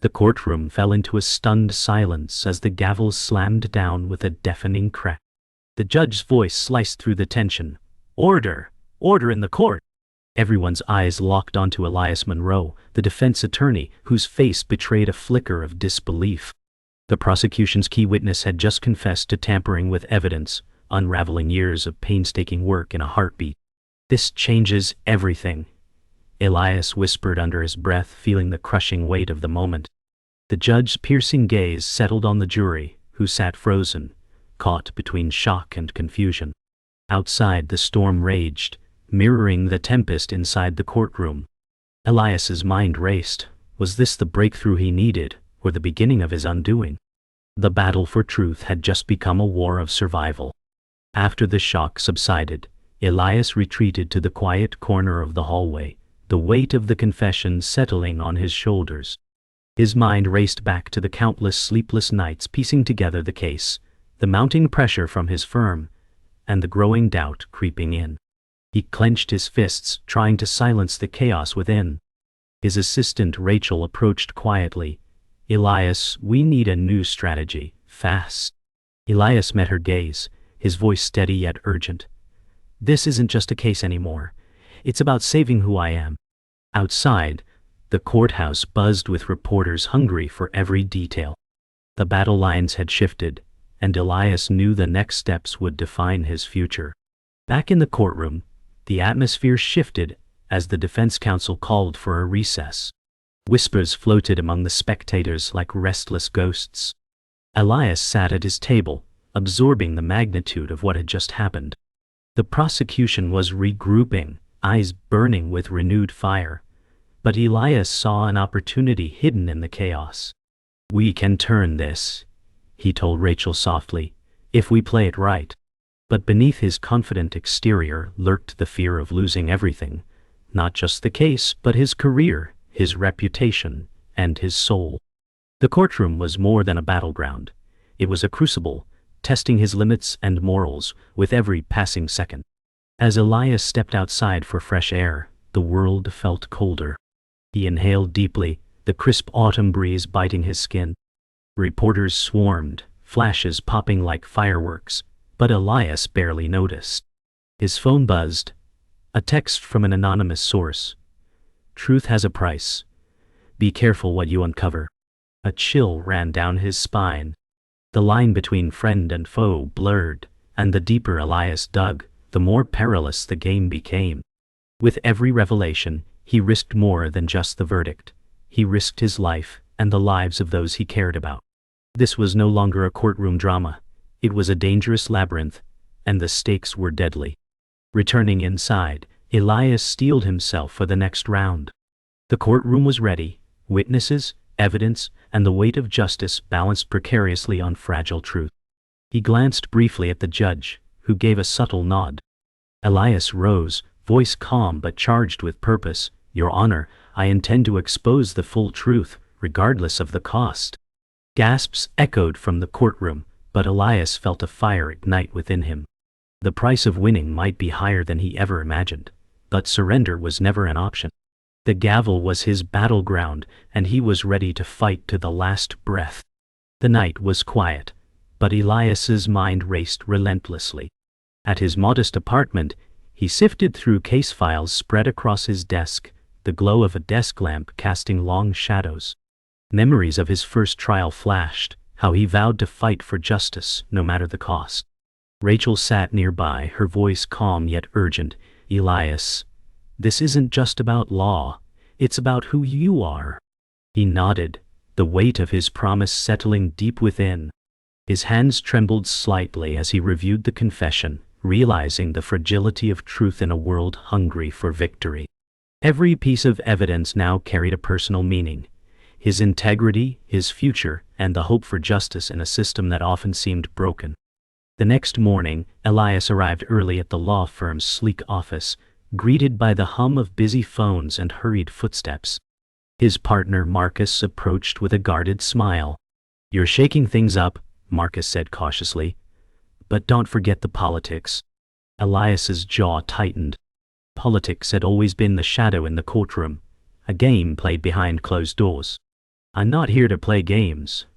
The courtroom fell into a stunned silence as the gavel slammed down with a deafening crack. The judge's voice sliced through the tension. "Order! Order in the court!" Everyone's eyes locked onto Elias Monroe, the defense attorney, whose face betrayed a flicker of disbelief. The prosecution's key witness had just confessed to tampering with evidence, unraveling years of painstaking work in a heartbeat. "This changes everything," Elias whispered under his breath, feeling the crushing weight of the moment. The judge's piercing gaze settled on the jury, who sat frozen, caught between shock and confusion. Outside, the storm raged, mirroring the tempest inside the courtroom. Elias's mind raced. Was this the breakthrough he needed, or the beginning of his undoing? The battle for truth had just become a war of survival. After the shock subsided, Elias retreated to the quiet corner of the hallway, the weight of the confession settling on his shoulders. His mind raced back to the countless sleepless nights piecing together the case, the mounting pressure from his firm, and the growing doubt creeping in. He clenched his fists, trying to silence the chaos within. His assistant Rachel approached quietly. "Elias, we need a new strategy, fast." Elias met her gaze, his voice steady yet urgent. "This isn't just a case anymore. It's about saving who I am." Outside, the courthouse buzzed with reporters hungry for every detail. The battle lines had shifted, and Elias knew the next steps would define his future. Back in the courtroom, the atmosphere shifted as the defense counsel called for a recess. Whispers floated among the spectators like restless ghosts. Elias sat at his table, absorbing the magnitude of what had just happened. The prosecution was regrouping, eyes burning with renewed fire. But Elias saw an opportunity hidden in the chaos. "We can turn this," he told Rachel softly, "if we play it right." But beneath his confident exterior lurked the fear of losing everything, not just the case, but his career, his reputation, and his soul. The courtroom was more than a battleground. It was a crucible, testing his limits and morals with every passing second. As Elias stepped outside for fresh air, the world felt colder. He inhaled deeply, the crisp autumn breeze biting his skin. Reporters swarmed, flashes popping like fireworks, but Elias barely noticed. His phone buzzed. A text from an anonymous source. "Truth has a price. Be careful what you uncover." A chill ran down his spine. The line between friend and foe blurred, and the deeper Elias dug, the more perilous the game became. With every revelation, he risked more than just the verdict. He risked his life and the lives of those he cared about. This was no longer a courtroom drama. It was a dangerous labyrinth, and the stakes were deadly. Returning inside, Elias steeled himself for the next round. The courtroom was ready, witnesses, evidence, and the weight of justice balanced precariously on fragile truth. He glanced briefly at the judge, who gave a subtle nod. Elias rose, voice calm but charged with purpose. "Your Honor, I intend to expose the full truth, regardless of the cost." Gasps echoed from the courtroom, but Elias felt a fire ignite within him. The price of winning might be higher than he ever imagined, but surrender was never an option. The gavel was his battleground, and he was ready to fight to the last breath. The night was quiet, but Elias's mind raced relentlessly. At his modest apartment, he sifted through case files spread across his desk, the glow of a desk lamp casting long shadows. Memories of his first trial flashed, how he vowed to fight for justice, no matter the cost. Rachel sat nearby, her voice calm yet urgent. "Elias, this isn't just about law, it's about who you are." He nodded, the weight of his promise settling deep within. His hands trembled slightly as he reviewed the confession, realizing the fragility of truth in a world hungry for victory. Every piece of evidence now carried a personal meaning. His integrity, his future, and the hope for justice in a system that often seemed broken. The next morning, Elias arrived early at the law firm's sleek office, greeted by the hum of busy phones and hurried footsteps. His partner Marcus approached with a guarded smile. "You're shaking things up," Marcus said cautiously. "But don't forget the politics." Elias's jaw tightened. Politics had always been the shadow in the courtroom, a game played behind closed doors. I'm not here to play games,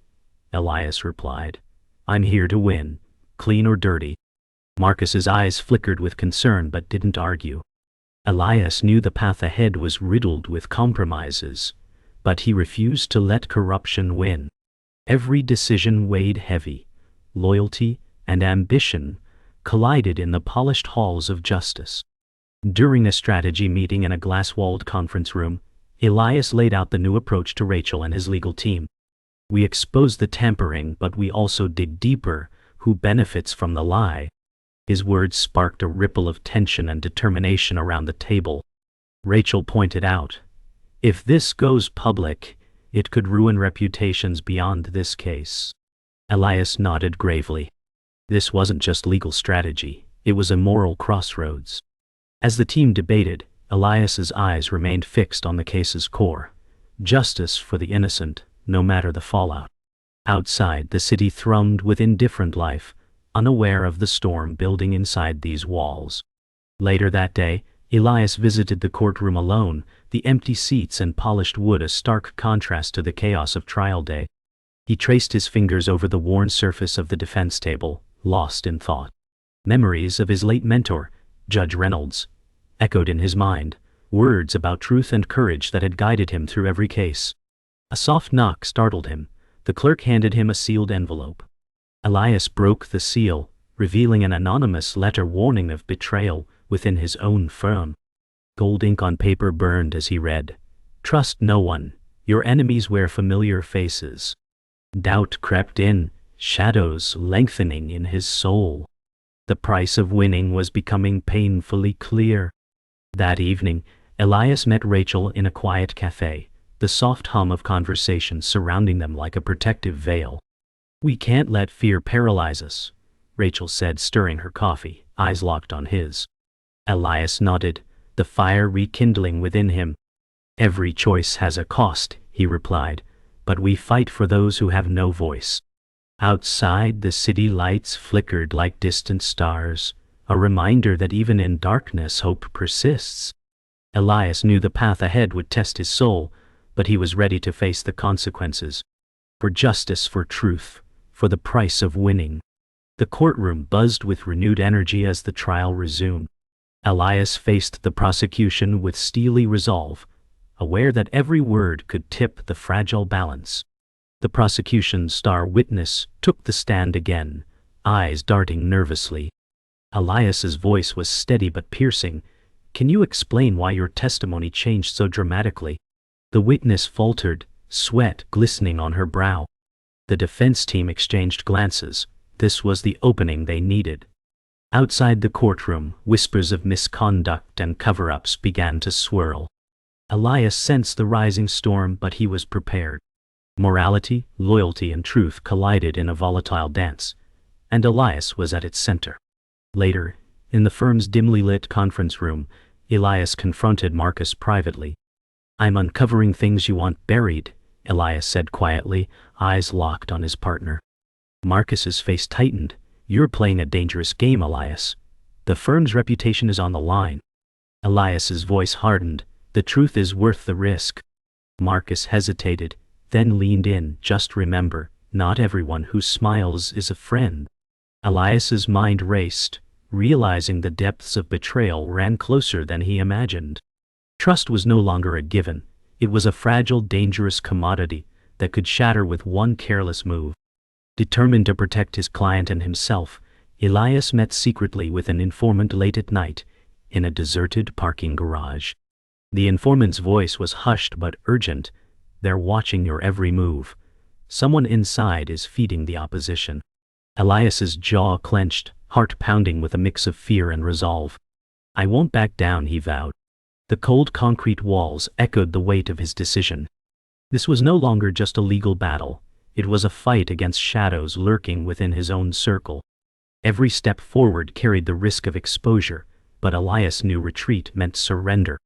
Elias replied. I'm here to win, clean or dirty. Marcus's eyes flickered with concern but didn't argue. Elias knew the path ahead was riddled with compromises, but he refused to let corruption win. Every decision weighed heavy. Loyalty and ambition collided in the polished halls of justice. During a strategy meeting in a glass-walled conference room, Elias laid out the new approach to Rachel and his legal team. We expose the tampering, but we also dig deeper. Who benefits from the lie? His words sparked a ripple of tension and determination around the table. Rachel pointed out, if this goes public, it could ruin reputations beyond this case. Elias nodded gravely. This wasn't just legal strategy, it was a moral crossroads. As the team debated, Elias's eyes remained fixed on the case's core. Justice for the innocent, no matter the fallout. Outside, the city thrummed with indifferent life, unaware of the storm building inside these walls. Later that day, Elias visited the courtroom alone, the empty seats and polished wood a stark contrast to the chaos of trial day. He traced his fingers over the worn surface of the defense table, lost in thought. Memories of his late mentor, Judge Reynolds, echoed in his mind, words about truth and courage that had guided him through every case. A soft knock startled him. The clerk handed him a sealed envelope. Elias broke the seal, revealing an anonymous letter warning of betrayal within his own firm. Gold ink on paper burned as he read, "Trust no one. Your enemies wear familiar faces." Doubt crept in, shadows lengthening in his soul. The price of winning was becoming painfully clear. That evening, Elias met Rachel in a quiet cafe, the soft hum of conversation surrounding them like a protective veil. "We can't let fear paralyze us," Rachel said, stirring her coffee, eyes locked on his. Elias nodded, the fire rekindling within him. "Every choice has a cost," he replied, "but we fight for those who have no voice." Outside, the city lights flickered like distant stars, a reminder that even in darkness hope persists. Elias knew the path ahead would test his soul, but he was ready to face the consequences. For justice, for truth, for the price of winning. The courtroom buzzed with renewed energy as the trial resumed. Elias faced the prosecution with steely resolve, aware that every word could tip the fragile balance. The prosecution's star witness took the stand again, eyes darting nervously. Elias's voice was steady but piercing. "Can you explain why your testimony changed so dramatically?" The witness faltered, sweat glistening on her brow. The defense team exchanged glances. This was the opening they needed. Outside the courtroom, whispers of misconduct and cover-ups began to swirl. Elias sensed the rising storm, but he was prepared. Morality, loyalty, and truth collided in a volatile dance, and Elias was at its center. Later, in the firm's dimly lit conference room, Elias confronted Marcus privately. "I'm uncovering things you want buried," Elias said quietly, eyes locked on his partner. Marcus's face tightened. "You're playing a dangerous game, Elias. The firm's reputation is on the line." Elias's voice hardened. "The truth is worth the risk." Marcus hesitated, then leaned in. "Just remember, not everyone who smiles is a friend." Elias's mind raced, realizing the depths of betrayal ran closer than he imagined. Trust was no longer a given. It was a fragile, dangerous commodity that could shatter with one careless move. Determined to protect his client and himself, Elias met secretly with an informant late at night in a deserted parking garage. The informant's voice was hushed but urgent. "They're watching your every move. Someone inside is feeding the opposition." Elias's jaw clenched, heart pounding with a mix of fear and resolve. "I won't back down," he vowed. The cold concrete walls echoed the weight of his decision. This was no longer just a legal battle. It was a fight against shadows lurking within his own circle. Every step forward carried the risk of exposure, but Elias knew retreat meant surrender.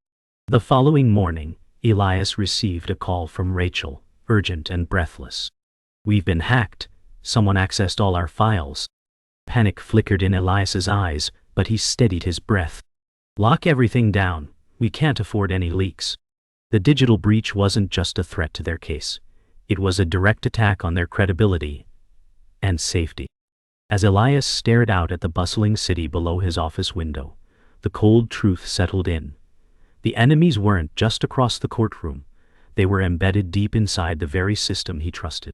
The following morning, Elias received a call from Rachel, urgent and breathless. "We've been hacked. Someone accessed all our files." Panic flickered in Elias's eyes, but he steadied his breath. "Lock everything down. We can't afford any leaks." The digital breach wasn't just a threat to their case. It was a direct attack on their credibility and safety. As Elias stared out at the bustling city below his office window, the cold truth settled in. The enemies weren't just across the courtroom. They were embedded deep inside the very system he trusted.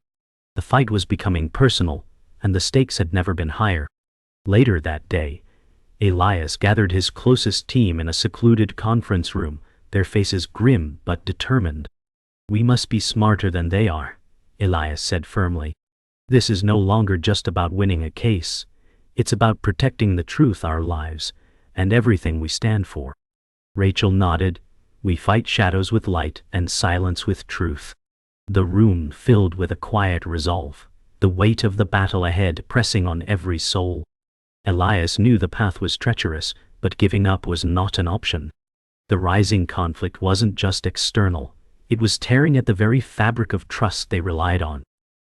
The fight was becoming personal, and the stakes had never been higher. Later that day, Elias gathered his closest team in a secluded conference room, their faces grim but determined. "We must be smarter than they are," Elias said firmly. "This is no longer just about winning a case. It's about protecting the truth, our lives, and everything we stand for." Rachel nodded. "We fight shadows with light and silence with truth." The room filled with a quiet resolve, the weight of the battle ahead pressing on every soul. Elias knew the path was treacherous, but giving up was not an option. The rising conflict wasn't just external. It was tearing at the very fabric of trust they relied on.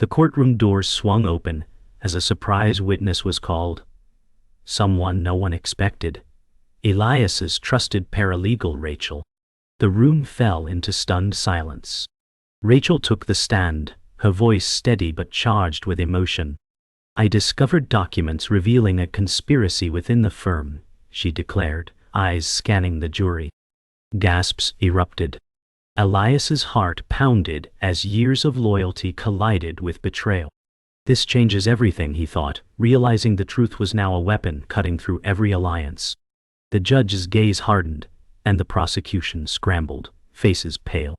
The courtroom doors swung open as a surprise witness was called. Someone no one expected. Elias's trusted paralegal, Rachel. The room fell into stunned silence. Rachel took the stand, her voice steady but charged with emotion. "I discovered documents revealing a conspiracy within the firm," she declared, eyes scanning the jury. Gasps erupted. Elias's heart pounded as years of loyalty collided with betrayal. This changes everything, he thought, realizing the truth was now a weapon cutting through every alliance. The judge's gaze hardened, and the prosecution scrambled, faces pale.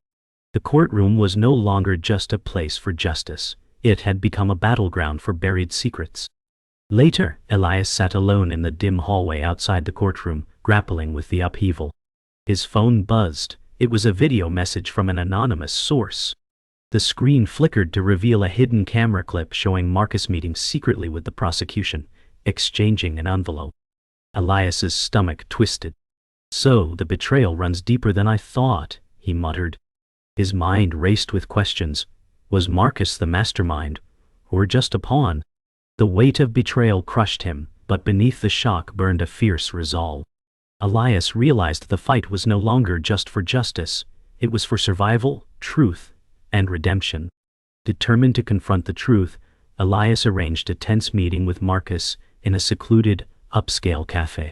The courtroom was no longer just a place for justice. It had become a battleground for buried secrets. Later, Elias sat alone in the dim hallway outside the courtroom, grappling with the upheaval. His phone buzzed. It was a video message from an anonymous source. The screen flickered to reveal a hidden camera clip showing Marcus meeting secretly with the prosecution, exchanging an envelope. Elias's stomach twisted. "So, the betrayal runs deeper than I thought," he muttered. His mind raced with questions. Was Marcus the mastermind, or just a pawn? The weight of betrayal crushed him, but beneath the shock burned a fierce resolve. Elias realized the fight was no longer just for justice. It was for survival, truth, and redemption. Determined to confront the truth, Elias arranged a tense meeting with Marcus in a secluded, upscale cafe.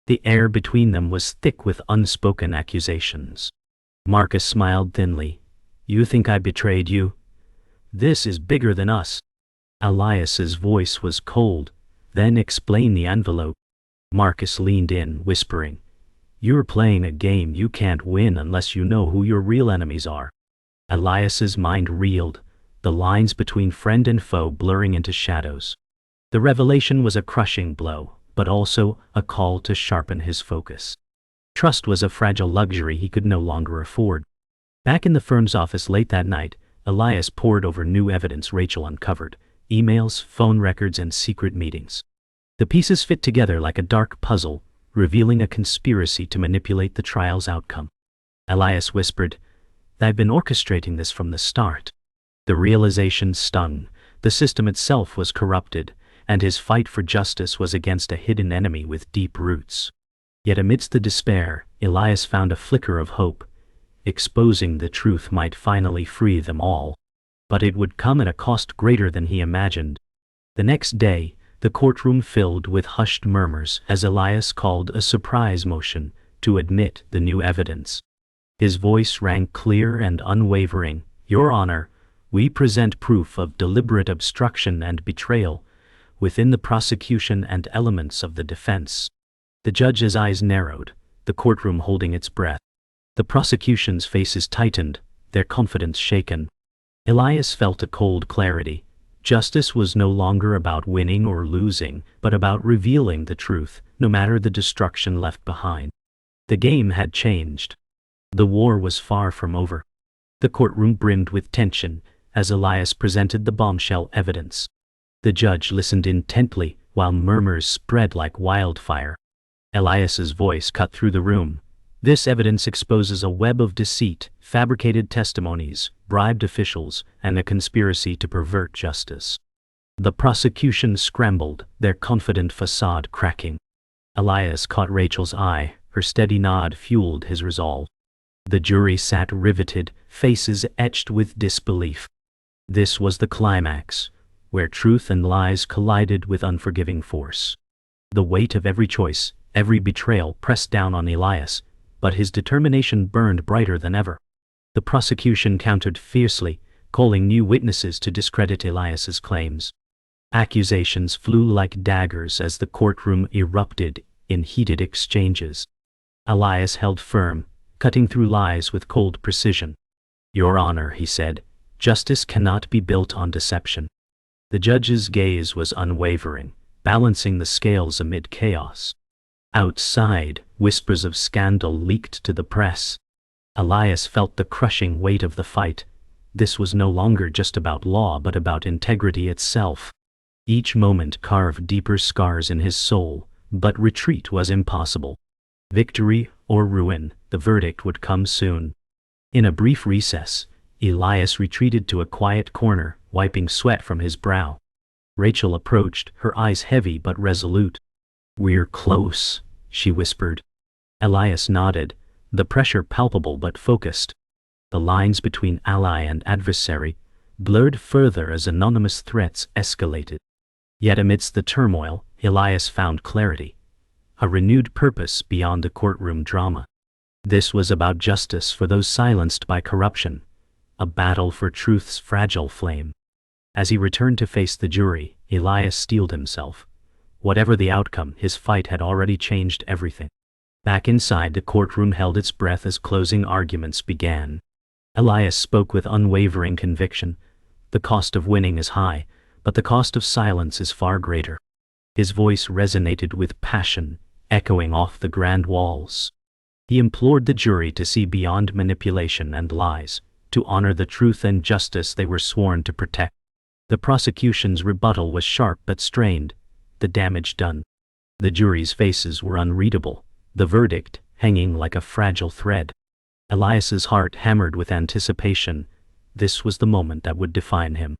The air between them was thick with unspoken accusations. Marcus smiled thinly. "You think I betrayed you? This is bigger than us." Elias's voice was cold. "Then explain the envelope." Marcus leaned in, whispering, "You're playing a game you can't win unless you know who your real enemies are." Elias's mind reeled, the lines between friend and foe blurring into shadows. The revelation was a crushing blow, but also a call to sharpen his focus. Trust was a fragile luxury he could no longer afford. Back in the firm's office late that night, Elias pored over new evidence Rachel uncovered, emails, phone records, and secret meetings. The pieces fit together like a dark puzzle, revealing a conspiracy to manipulate the trial's outcome. Elias whispered, "I've been orchestrating this from the start." The realization stung. The system itself was corrupted, and his fight for justice was against a hidden enemy with deep roots. Yet amidst the despair, Elias found a flicker of hope. Exposing the truth might finally free them all. But it would come at a cost greater than he imagined. The next day, the courtroom filled with hushed murmurs as Elias called a surprise motion to admit the new evidence. His voice rang clear and unwavering. "Your Honor, we present proof of deliberate obstruction and betrayal within the prosecution and elements of the defense." The judge's eyes narrowed, the courtroom holding its breath. The prosecution's faces tightened, their confidence shaken. Elias felt a cold clarity. Justice was no longer about winning or losing, but about revealing the truth, no matter the destruction left behind. The game had changed. The war was far from over. The courtroom brimmed with tension as Elias presented the bombshell evidence. The judge listened intently while murmurs spread like wildfire. Elias's voice cut through the room. "This evidence exposes a web of deceit, fabricated testimonies, bribed officials, and a conspiracy to pervert justice." The prosecution scrambled, their confident facade cracking. Elias caught Rachel's eye. Her steady nod fueled his resolve. The jury sat riveted, faces etched with disbelief. This was the climax, where truth and lies collided with unforgiving force. The weight of every choice, every betrayal pressed down on Elias, but his determination burned brighter than ever. The prosecution countered fiercely, calling new witnesses to discredit Elias's claims. Accusations flew like daggers as the courtroom erupted in heated exchanges. Elias held firm, cutting through lies with cold precision. "Your Honor," he said, "justice cannot be built on deception." The judge's gaze was unwavering, balancing the scales amid chaos. Outside, whispers of scandal leaked to the press. Elias felt the crushing weight of the fight. This was no longer just about law but about integrity itself. Each moment carved deeper scars in his soul, but retreat was impossible. Victory or ruin, the verdict would come soon. In a brief recess, Elias retreated to a quiet corner, wiping sweat from his brow. Rachel approached, her eyes heavy but resolute. "We're close," she whispered. Elias nodded, the pressure palpable but focused. The lines between ally and adversary blurred further as anonymous threats escalated. Yet amidst the turmoil, Elias found clarity, a renewed purpose beyond the courtroom drama. This was about justice for those silenced by corruption, a battle for truth's fragile flame. As he returned to face the jury, Elias steeled himself. Whatever the outcome, his fight had already changed everything. Back inside, the courtroom held its breath as closing arguments began. Elias spoke with unwavering conviction. "The cost of winning is high, but the cost of silence is far greater." His voice resonated with passion, echoing off the grand walls. He implored the jury to see beyond manipulation and lies, to honor the truth and justice they were sworn to protect. The prosecution's rebuttal was sharp but strained, the damage done. The jury's faces were unreadable, the verdict hanging like a fragile thread. Elias's heart hammered with anticipation. This was the moment that would define him.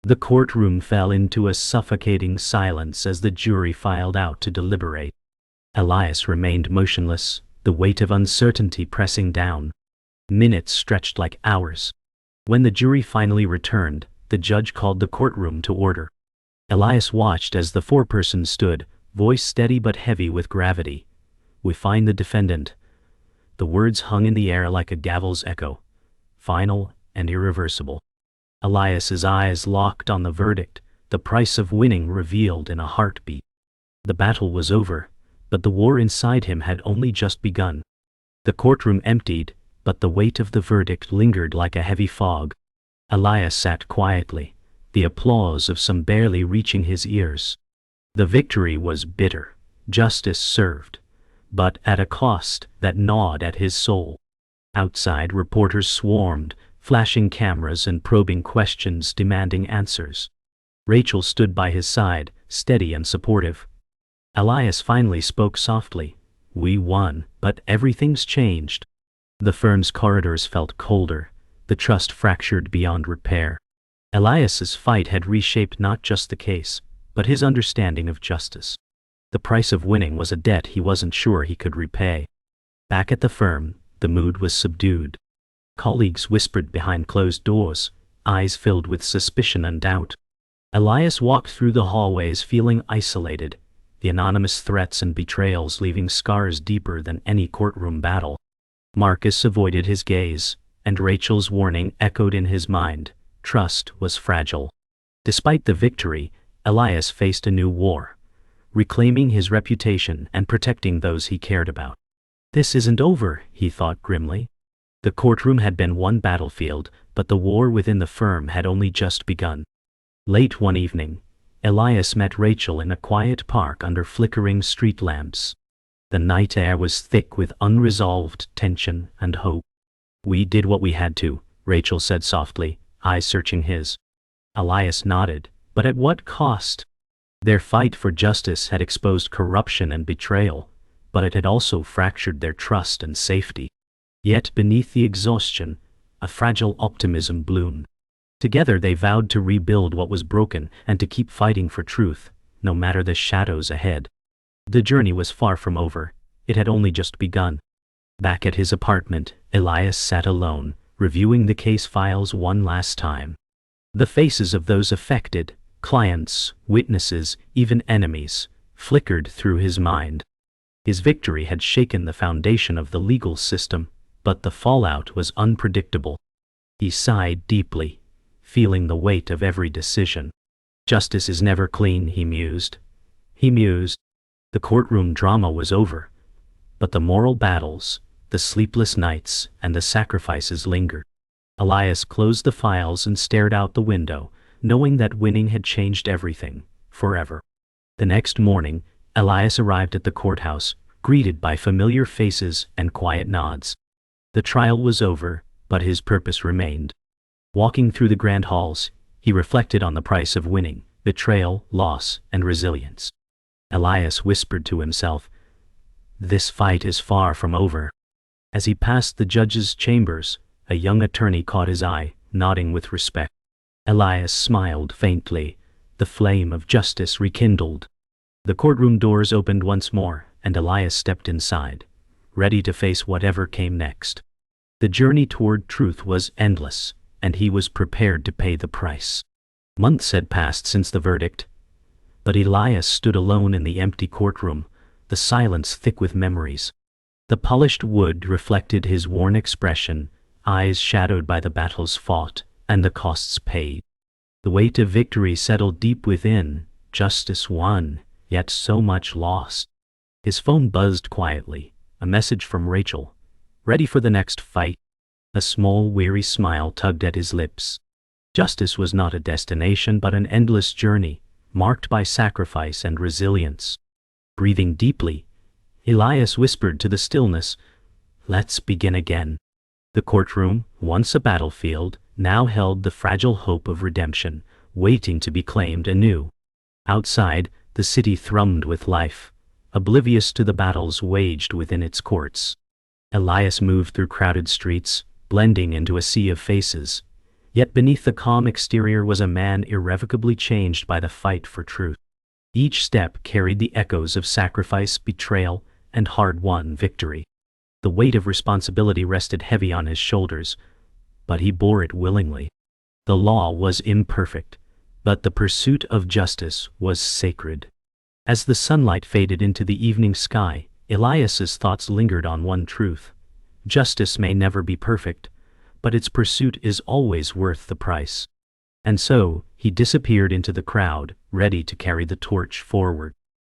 The courtroom fell into a suffocating silence as the jury filed out to deliberate. Elias remained motionless, the weight of uncertainty pressing down. Minutes stretched like hours. When the jury finally returned, the judge called the courtroom to order. Elias watched as the foreperson stood, voice steady but heavy with gravity. "We find the defendant." The words hung in the air like a gavel's echo, final and irreversible. Elias's eyes locked on the verdict, the price of winning revealed in a heartbeat. The battle was over, but the war inside him had only just begun. The courtroom emptied, but the weight of the verdict lingered like a heavy fog. Elias sat quietly, the applause of some barely reaching his ears. The victory was bitter, justice served, but at a cost that gnawed at his soul. Outside, reporters swarmed, flashing cameras and probing questions demanding answers. Rachel stood by his side, steady and supportive. Elias finally spoke softly. "We won, but everything's changed." The firm's corridors felt colder, the trust fractured beyond repair. Elias's fight had reshaped not just the case, but his understanding of justice. The price of winning was a debt he wasn't sure he could repay. Back at the firm, the mood was subdued. Colleagues whispered behind closed doors, eyes filled with suspicion and doubt. Elias walked through the hallways feeling isolated, the anonymous threats and betrayals leaving scars deeper than any courtroom battle. Marcus avoided his gaze, and Rachel's warning echoed in his mind. Trust was fragile. Despite the victory, Elias faced a new war, reclaiming his reputation and protecting those he cared about. "This isn't over," he thought grimly. The courtroom had been one battlefield, but the war within the firm had only just begun. Late one evening, Elias met Rachel in a quiet park under flickering street lamps. The night air was thick with unresolved tension and hope. "We did what we had to," Rachel said softly, eyes searching his. Elias nodded, but at what cost? Their fight for justice had exposed corruption and betrayal, but it had also fractured their trust and safety. Yet beneath the exhaustion, a fragile optimism bloomed. Together they vowed to rebuild what was broken and to keep fighting for truth, no matter the shadows ahead. The journey was far from over, it had only just begun. Back at his apartment, Elias sat alone, reviewing the case files one last time. The faces of those affected, clients, witnesses, even enemies, flickered through his mind. His victory had shaken the foundation of the legal system, but the fallout was unpredictable. He sighed deeply, feeling the weight of every decision. Justice is never clean, he mused. The courtroom drama was over, but the moral battles, the sleepless nights, and the sacrifices lingered. Elias closed the files and stared out the window, knowing that winning had changed everything, forever. The next morning, Elias arrived at the courthouse, greeted by familiar faces and quiet nods. The trial was over, but his purpose remained. Walking through the grand halls, he reflected on the price of winning: betrayal, loss, and resilience. Elias whispered to himself, "This fight is far from over." As he passed the judge's chambers, a young attorney caught his eye, nodding with respect. Elias smiled faintly, the flame of justice rekindled. The courtroom doors opened once more, and Elias stepped inside, ready to face whatever came next. The journey toward truth was endless, and he was prepared to pay the price. Months had passed since the verdict, but Elias stood alone in the empty courtroom, the silence thick with memories. The polished wood reflected his worn expression, eyes shadowed by the battles fought and the costs paid. The weight of victory settled deep within. Justice won, yet so much lost. His phone buzzed quietly, a message from Rachel. Ready for the next fight? A small, weary smile tugged at his lips. Justice was not a destination but an endless journey, marked by sacrifice and resilience. Breathing deeply, Elias whispered to the stillness, "Let's begin again." The courtroom, once a battlefield, now held the fragile hope of redemption, waiting to be claimed anew. Outside, the city thrummed with life, oblivious to the battles waged within its courts. Elias moved through crowded streets, blending into a sea of faces. Yet beneath the calm exterior was a man irrevocably changed by the fight for truth. Each step carried the echoes of sacrifice, betrayal, and hard-won victory. The weight of responsibility rested heavy on his shoulders, but he bore it willingly. The law was imperfect, but the pursuit of justice was sacred. As the sunlight faded into the evening sky, Elias's thoughts lingered on one truth: justice may never be perfect, but its pursuit is always worth the price. And so, he disappeared into the crowd, ready to carry the torch forward.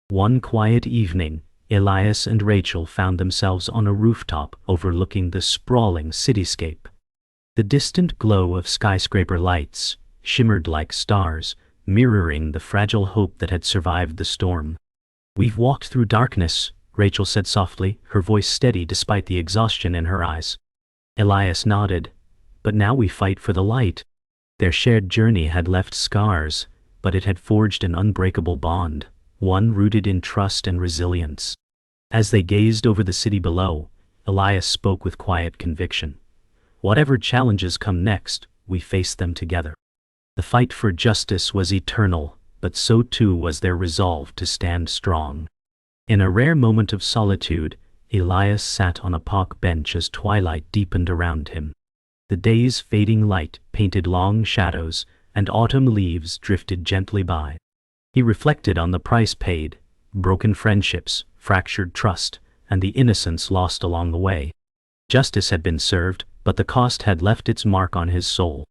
One quiet evening, Elias and Rachel found themselves on a rooftop overlooking the sprawling cityscape. The distant glow of skyscraper lights shimmered like stars, mirroring the fragile hope that had survived the storm. "We've walked through darkness," Rachel said softly, her voice steady despite the exhaustion in her eyes. Elias nodded. "But now we fight for the light." Their shared journey had left scars, but it had forged an unbreakable bond, one rooted in trust and resilience. As they gazed over the city below, Elias spoke with quiet conviction. "Whatever challenges come next, we face them together." The fight for justice was eternal, but so too was their resolve to stand strong. In a rare moment of solitude, Elias sat on a park bench as twilight deepened around him. The day's fading light painted long shadows, and autumn leaves drifted gently by. He reflected on the price paid: broken friendships, fractured trust, and the innocence lost along the way. Justice had been served, but the cost had left its mark on his soul.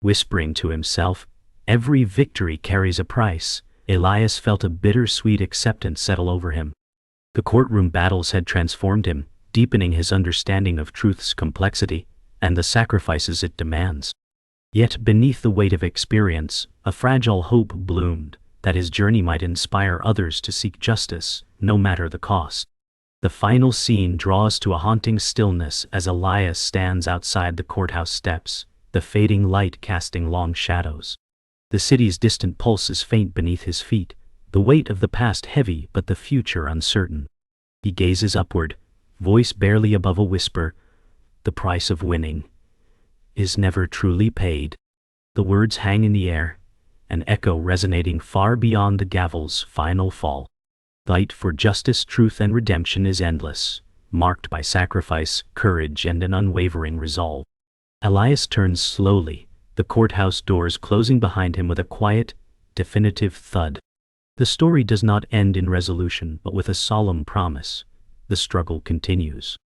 Whispering to himself, "Every victory carries a price," Elias felt a bittersweet acceptance settle over him. The courtroom battles had transformed him, deepening his understanding of truth's complexity and the sacrifices it demands. Yet beneath the weight of experience, a fragile hope bloomed, that his journey might inspire others to seek justice, no matter the cost. The final scene draws to a haunting stillness as Elias stands outside the courthouse steps, the fading light casting long shadows. The city's distant pulse is faint beneath his feet, the weight of the past heavy but the future uncertain. He gazes upward, voice barely above a whisper: "The price of winning is never truly paid." The words hang in the air, an echo resonating far beyond the gavel's final fall. The fight for justice, truth, and redemption is endless, marked by sacrifice, courage, and an unwavering resolve. Elias turns slowly, the courthouse doors closing behind him with a quiet, definitive thud. The story does not end in resolution, but with a solemn promise. The struggle continues.